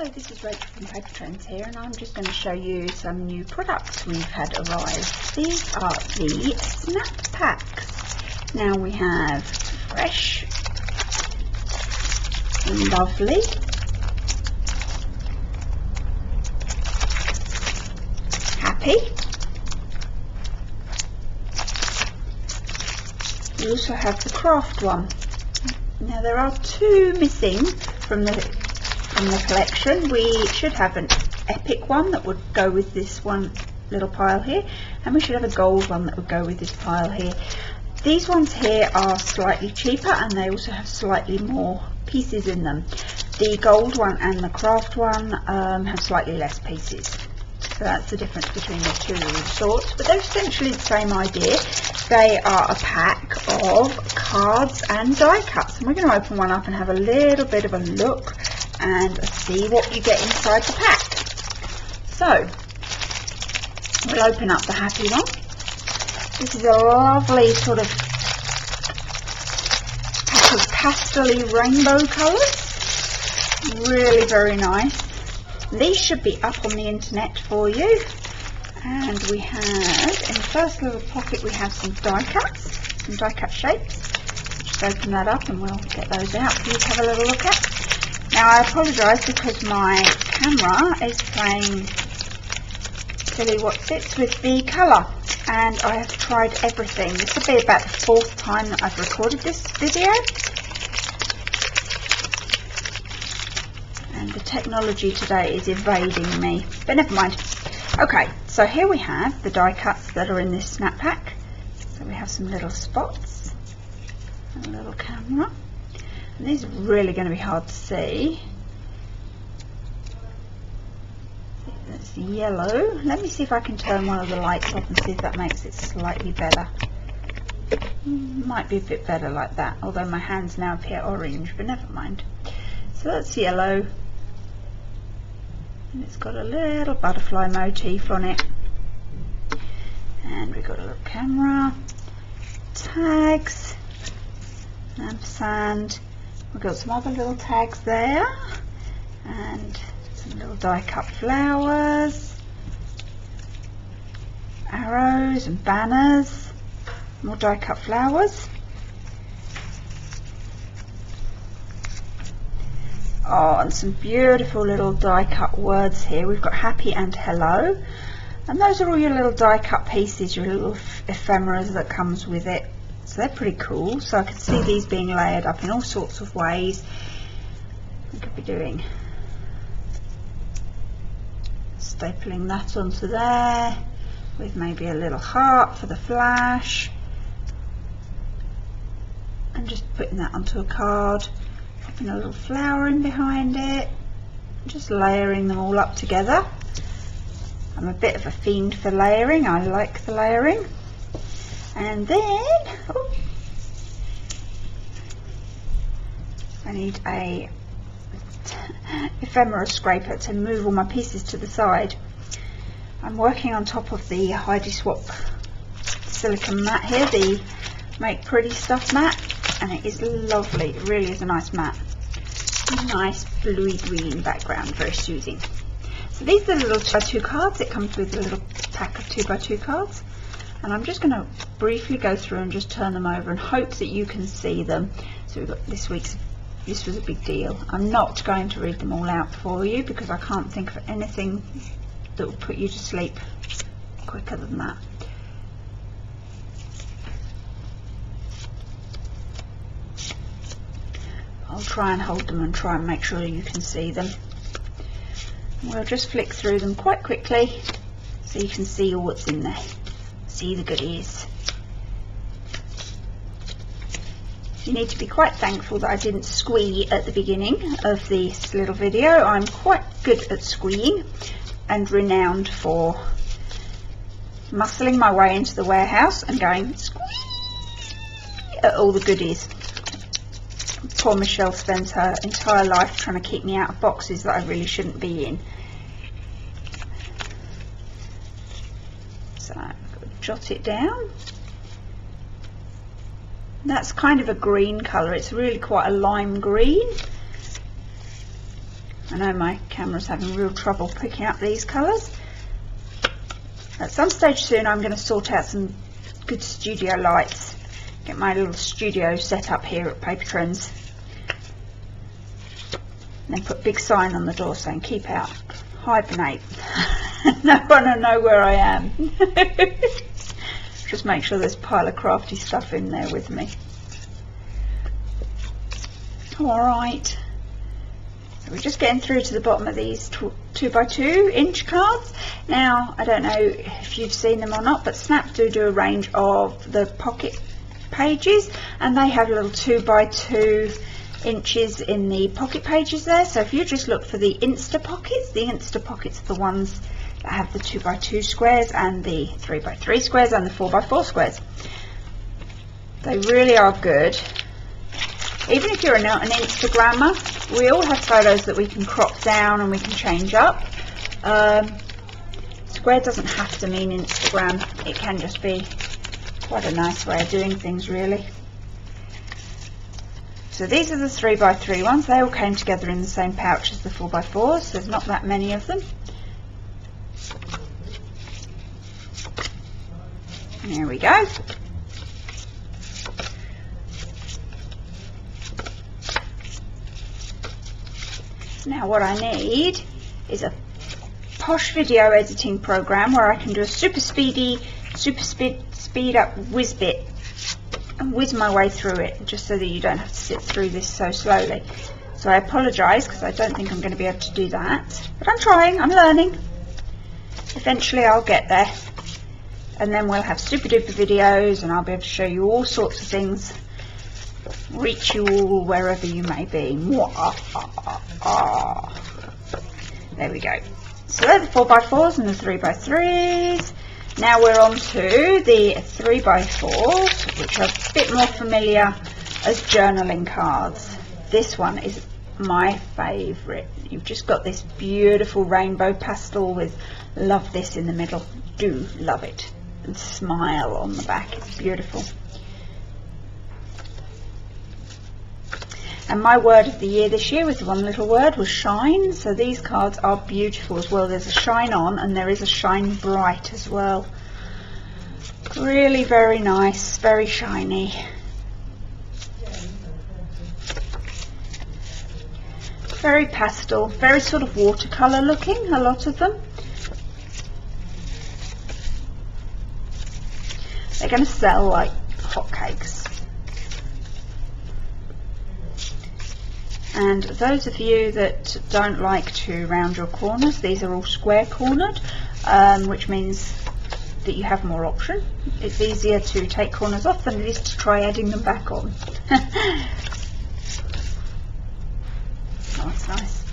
Hello, this is Rachel from Papertrenz here, and I'm just going to show you some new products we've had arrive. These are the snap packs. Now we have fresh, lovely, happy. We also have the craft one. Now there are two missing from the collection. We should have an epic one that would go with this one little pile here, and we should have a gold one that would go with this pile here. These ones here are slightly cheaper and they also have slightly more pieces in them. The gold one and the craft one have slightly less pieces. So that's the difference between the two sorts, but they're essentially the same idea. They are a pack of cards and die cuts, and we're going to open one up and have a little bit of a look and see what you get inside the pack. So we'll open up the happy one. This is a lovely sort of pack of pastel-y rainbow colours, really very nice. These should be up on the internet for you. And we have, in the first little pocket, we have some die cuts, some die cut shapes. Just open that up and we'll get those out for you to have a little look at. Now I apologise because my camera is playing silly whatsits with the colour, and I have tried everything. This will be about the fourth time that I've recorded this video, and the technology today is evading me, but never mind. Okay, so here we have the die cuts that are in this snap pack. So we have some little spots and a little camera. And these are really going to be hard to see. That's yellow. Let me see if I can turn one of the lights off and see if that makes it slightly better. Might be a bit better like that, although my hands now appear orange, but never mind. So that's yellow. And it's got a little butterfly motif on it. And we've got a little camera, tags, ampersand. We've got some other little tags there, and some little die cut flowers, arrows and banners, more die cut flowers. Oh, and some beautiful little die cut words here. We've got happy and hello, and those are all your little die cut pieces, your little ephemeras that comes with it. So they're pretty cool. So I could see these being layered up in all sorts of ways. I could be doing stapling that onto there with maybe a little heart for the flash, and just putting that onto a card, popping a little flower in behind it, just layering them all up together. I'm a bit of a fiend for layering. I like the layering. And then I need a ephemera scraper to move all my pieces to the side. I'm working on top of the Heidi Swap silicone mat here, the Make Pretty Stuff mat, and it is lovely. It really is a nice mat. Nice bluey green background, very soothing. So these are the little 2x2 cards. It comes with a little pack of 2x2 cards. And I'm just going to briefly go through and just turn them over and hope that you can see them. So we've got this was a big deal. I'm not going to read them all out for you because I can't think of anything that will put you to sleep quicker than that. I'll try and hold them and try and make sure you can see them. We'll just flick through them quite quickly so you can see all what's in there. See the goodies. You need to be quite thankful that I didn't squee at the beginning of this little video. I'm quite good at squeeing and renowned for muscling my way into the warehouse and going squee at all the goodies. Poor Michelle spends her entire life trying to keep me out of boxes that I really shouldn't be in. So jot it down. That's kind of a green colour. It's really quite a lime green. I know my camera's having real trouble picking up these colours. At some stage soon I'm going to sort out some good studio lights, get my little studio set up here at Papertrenz, and then put a big sign on the door saying keep out, hibernate. No one will know where I am. Just make sure there's a pile of crafty stuff in there with me. Alright, so we're just getting through to the bottom of these 2x2 inch cards. Now, I don't know if you've seen them or not, but Snap do a range of the pocket pages, and they have little 2x2 inches in the pocket pages there. So if you just look for the Insta pockets are the ones that have the 2x2 squares and the 3x3 squares and the 4x4 squares. They really are good. Even if you're not an Instagrammer, we all have photos that we can crop down and we can change up. Square doesn't have to mean Instagram, it can just be quite a nice way of doing things, really. So these are the 3x3 ones. They all came together in the same pouch as the 4x4s. There's not that many of them. There we go. Now what I need is a posh video editing program where I can do a super speed up whiz bit and whiz my way through it, just so that you don't have to sit through this so slowly. So I apologise because I don't think I'm going to be able to do that, but I'm trying, I'm learning. Eventually I'll get there, and then we'll have super duper videos and I'll be able to show you all sorts of things, reach you all wherever you may be. There we go. So they're the 4x4s and the 3x3s. Now we're on to the 3x4s, which are a bit more familiar as journaling cards. This one is my favourite. You've just got this beautiful rainbow pastel with love this in the middle. Do love it. And smile on the back. It's beautiful. And my word of the year this year, with one little word, was shine. So these cards are beautiful as well. There's a shine on and there is a shine bright as well. Really very nice, very shiny. Very pastel, very sort of watercolour looking, a lot of them. They're going to sell like hotcakes. And those of you that don't like to round your corners, these are all square cornered, which means that you have more option. It's easier to take corners off than it is to try adding them back on. Oh, that's nice.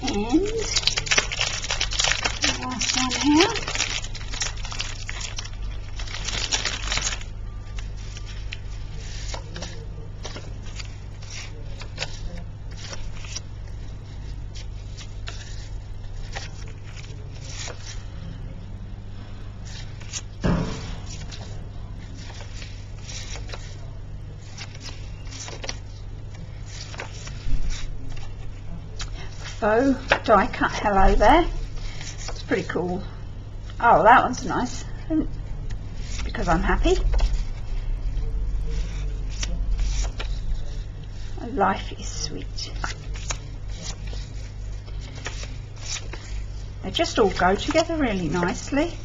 And the last one here. Faux die cut hello there. It's pretty cool. Oh, that one's nice because I'm happy. Life is sweet. They just all go together really nicely.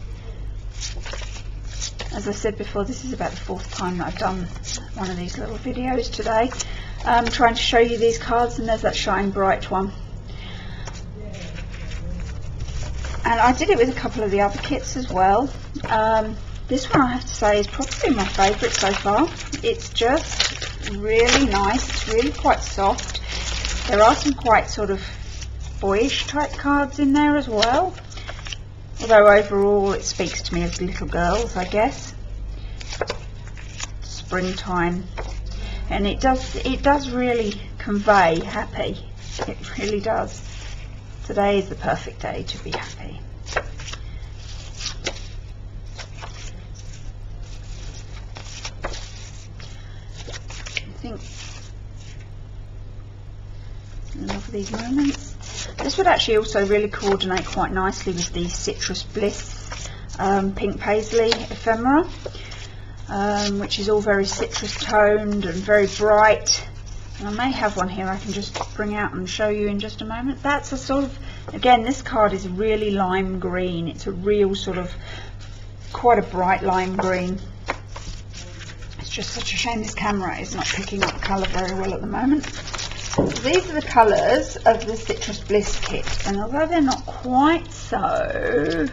As I said before, this is about the 4th time that I've done one of these little videos today. I'm trying to show you these cards, and there's that shine bright one. And I did it with a couple of the other kits as well. This one, I have to say, is probably my favourite so far. It's just really nice. It's really quite soft. There are some quite sort of boyish type cards in there as well. Although overall it speaks to me as little girls, I guess. Springtime. And it does really convey happy. It really does. Today is the perfect day to be happy. these moments. This would actually also really coordinate quite nicely with the Citrus Bliss Pink Paisley ephemera, which is all very citrus toned and very bright. And I may have one here I can just bring out and show you in just a moment. That's a sort of, again, this card is really lime green. It's a real sort of quite a bright lime green. It's just such a shame this camera is not picking up the colour very well at the moment. So these are the colours of the Citrus Bliss kit, and although they're not quite so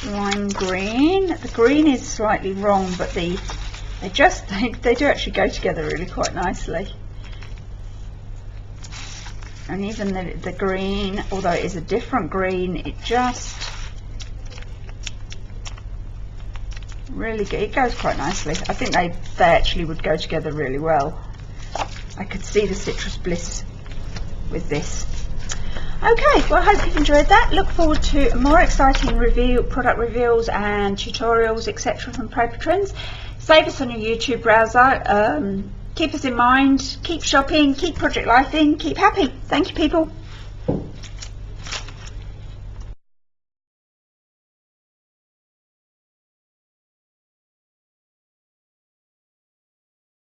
lime green, the green is slightly wrong, but they do actually go together really quite nicely. And even the green, although it is a different green, it just really it goes quite nicely. I think they actually would go together really well. I could see the Citrus Bliss with this. Okay, well, I hope you've enjoyed that. Look forward to more exciting product reveals and tutorials, etc. from Papertrenz. Save us on your YouTube browser. Keep us in mind. Keep shopping. Keep project lifing. Keep happy. Thank you, people.